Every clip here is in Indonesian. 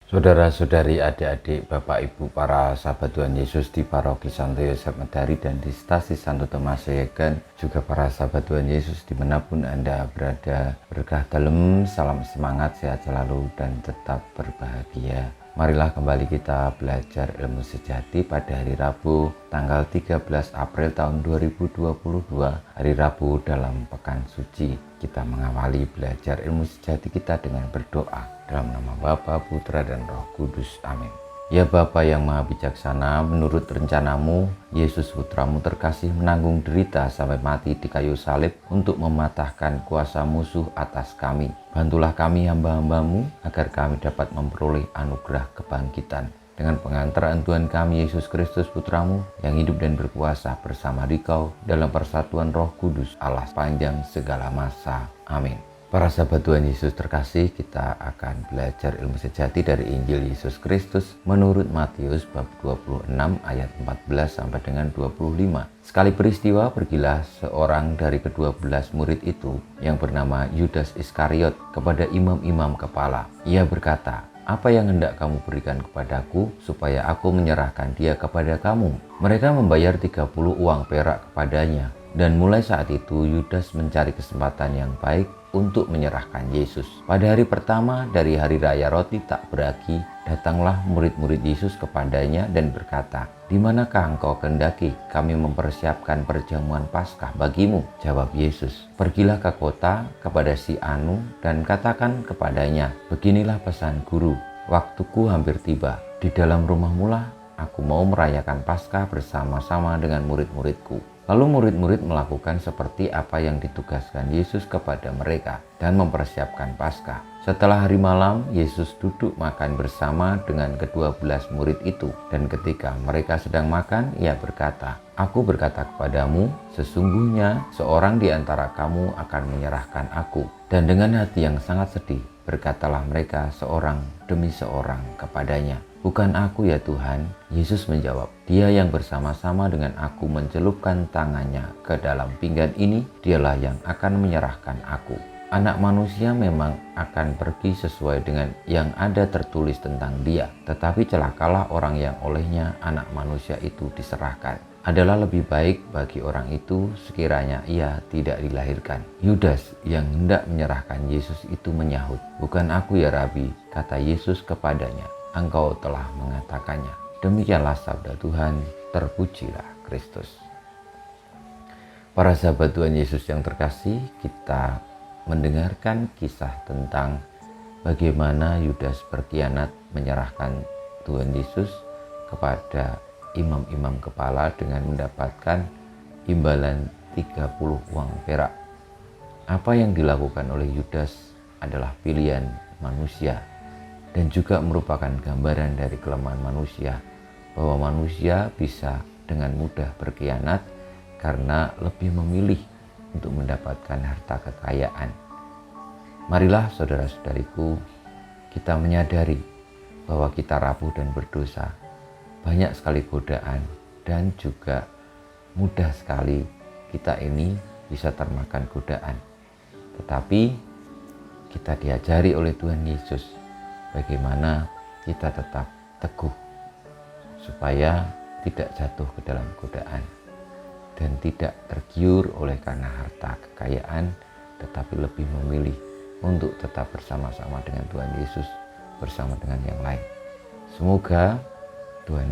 Saudara-saudari, adik-adik, Bapak Ibu, para sahabat Tuhan Yesus di Paroki Santo Yosef Medari dan di Stasi Santo Tomas Soyegan, juga para sahabat Tuhan Yesus dimanapun Anda berada, berkah dalam, salam semangat, sehat selalu dan tetap berbahagia. Marilah kembali kita belajar ilmu sejati pada hari Rabu tanggal 13 April tahun 2022, hari Rabu dalam Pekan Suci. Kita mengawali belajar ilmu sejati kita dengan berdoa. Dalam nama Bapa, Putra, dan Roh Kudus. Amin. Ya Bapa yang Maha Bijaksana, menurut rencanamu, Yesus Putramu terkasih menanggung derita sampai mati di kayu salib untuk mematahkan kuasa musuh atas kami. Bantulah kami hamba-hambamu agar kami dapat memperoleh anugerah kebangkitan. Dengan pengantaran Tuhan kami Yesus Kristus Putramu yang hidup dan berkuasa bersama Dikau dalam persatuan Roh Kudus Allah sepanjang segala masa. Amin. Para sahabat Tuhan Yesus terkasih, kita akan belajar ilmu sejati dari Injil Yesus Kristus menurut Matius bab 26 ayat 14 sampai dengan 25. Sekali peristiwa, pergilah seorang dari ke-12 murid itu yang bernama Yudas Iskariot kepada imam-imam kepala. Ia berkata, "Apa yang hendak kamu berikan kepadaku supaya aku menyerahkan dia kepada kamu?" Mereka membayar 30 uang perak kepadanya. Dan mulai saat itu Yudas mencari kesempatan yang baik untuk menyerahkan Yesus. Pada hari pertama dari hari raya roti tak beragi, datanglah murid-murid Yesus kepadanya dan berkata, "Di manakah engkau kehendaki kami mempersiapkan perjamuan Paskah bagimu?" Jawab Yesus, "Pergilah ke kota kepada si Anu dan katakan kepadanya, beginilah pesan guru, waktuku hampir tiba. Di dalam rumahmulah aku mau merayakan Paskah bersama-sama dengan murid-muridku." Lalu murid-murid melakukan seperti apa yang ditugaskan Yesus kepada mereka dan mempersiapkan Paskah. Setelah hari malam, Yesus duduk makan bersama dengan ke-12 murid itu. Dan ketika mereka sedang makan, ia berkata, "Aku berkata kepadamu, sesungguhnya seorang di antara kamu akan menyerahkan aku." Dan dengan hati yang sangat sedih, berkatalah mereka seorang demi seorang kepadanya, "Bukan aku ya Tuhan." Yesus menjawab, "Dia yang bersama-sama dengan aku mencelupkan tangannya ke dalam pinggan ini, dialah yang akan menyerahkan aku. Anak manusia memang akan pergi sesuai dengan yang ada tertulis tentang dia. Tetapi celakalah orang yang olehnya anak manusia itu diserahkan. Adalah lebih baik bagi orang itu sekiranya ia tidak dilahirkan." Yudas yang hendak menyerahkan Yesus itu menyahut, "Bukan aku ya Rabi," kata Yesus kepadanya, "Engkau telah mengatakannya." Demikianlah sabda Tuhan, terpujilah Kristus. Para sahabat Tuhan Yesus yang terkasih, kita mendengarkan kisah tentang bagaimana Yudas berkhianat menyerahkan Tuhan Yesus kepada imam-imam kepala dengan mendapatkan imbalan 30 uang perak. Apa yang dilakukan oleh Yudas adalah pilihan manusia dan juga merupakan gambaran dari kelemahan manusia, bahwa manusia bisa dengan mudah berkhianat karena lebih memilih untuk mendapatkan harta kekayaan. Marilah saudara-saudariku, kita menyadari bahwa kita rapuh dan berdosa. Banyak sekali godaan dan juga mudah sekali kita ini bisa termakan godaan. Tetapi kita diajari oleh Tuhan Yesus bagaimana kita tetap teguh supaya tidak jatuh ke dalam godaan dan tidak tergiur oleh karena harta kekayaan, tetapi lebih memilih untuk tetap bersama-sama dengan Tuhan Yesus, bersama dengan yang lain. Semoga Tuhan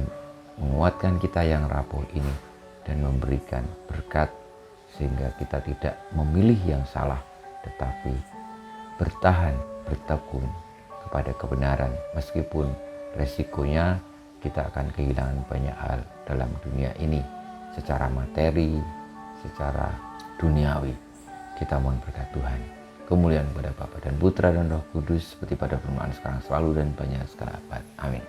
menguatkan kita yang rapuh ini dan memberikan berkat sehingga kita tidak memilih yang salah, tetapi bertahan, bertekun kepada kebenaran, meskipun resikonya kita akan kehilangan banyak hal dalam dunia ini, secara materi, secara duniawi. Kita mohon berkat Tuhan. Kemuliaan kepada Bapa dan Putra dan Roh Kudus, seperti pada permulaan sekarang selalu dan banyak sekali abad. Amin.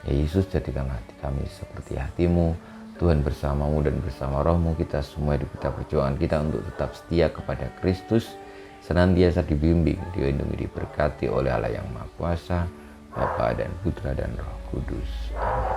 Ya Yesus, jadikanlah hati kami seperti hatimu. Tuhan bersamamu dan bersama rohmu, kita semua hidup kita perjuangan kita untuk tetap setia kepada Kristus, senantiasa dibimbing, dilindungi, diberkati oleh Allah yang Maha Kuasa, Bapa dan Putra dan Roh Kudus. Amin.